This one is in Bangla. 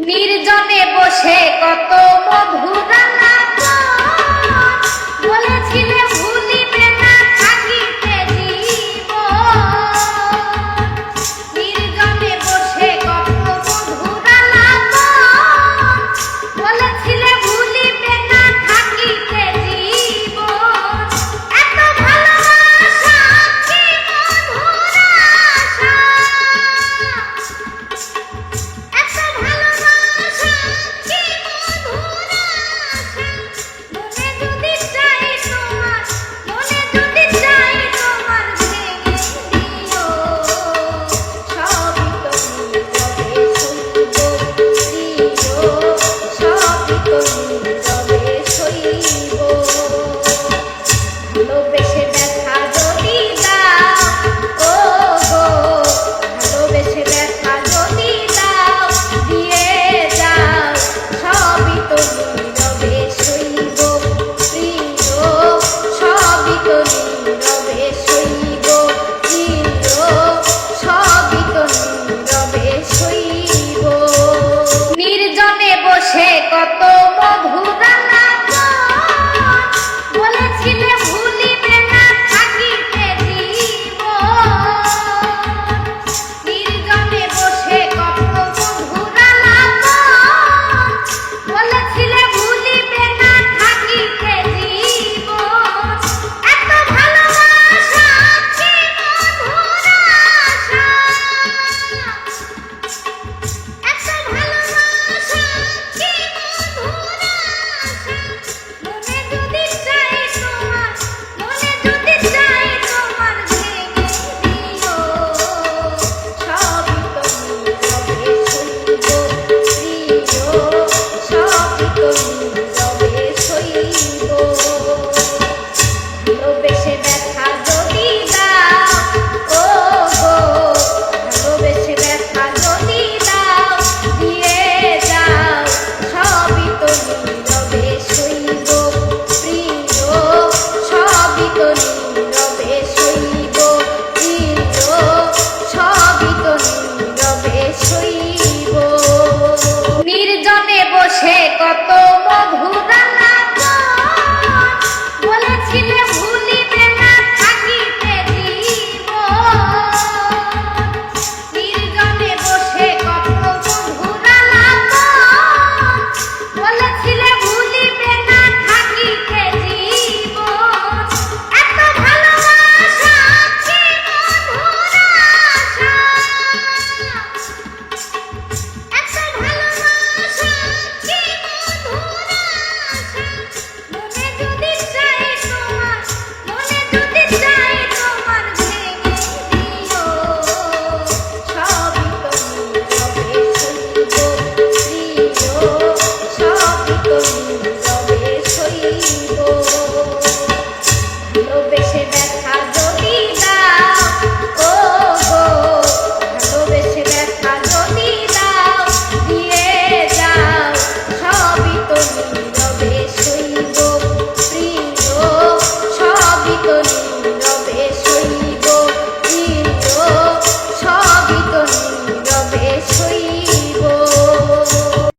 নির্জনে বসে কত মধুরা বলেছিলে ভুলিবে না থাকিতে জীবন। নির্জনে বসে কত মধুরা বলেছিলে ভুলিবে না থাকিতে জীবন। এত ভালোবাসা কি মধুর আশা, এত ভালোবাসা কি মধুর আশা। মনে যদি চাই তোমার, মনে যদি চাই তোমার ভেঙে দিও। সবই তো নীরবে সইব প্রিয়, সবই তো নীরবে সইব। ভালোবেসে ব্যথা যদি দাও, ও গো ভালোবেসে ব্যথা যদি দাও, দিয়ে যাও সবই তো নীরবে সইব প্রিয়, সবই তো নীরবে সইব প্রিয়, সবই তো নীরবে সইব। নির্জনে বসে কত মধুরা বলেছিলে ভুলিবে না থাকিতে জীবন। নির্জনে বসে কত মধুরা বলেছিলে ভুলিবে না থাকিতে জীবন। এত ভালোবাসা কি মধুর আশা, এত ভালোবাসা কি মধুর আশা। মনে যদি চাই তোমার, মনে যদি চাই তোমার ভেঙে দিও। সবই তো নীরবে সইব প্রিয়, সবই তো নীরবে সইব। ভালোবেসে ব্যথা যদি দাও, ও গো ভালোবেসে ব্যথা যদি দাও, দিয়ে যাও সবই তো নীরবে সইব প্রিয়, সবই তো নীরবে সইব প্রিয়, সবই তো নীরবে সইব। নির্জনে বসে কত মধুরা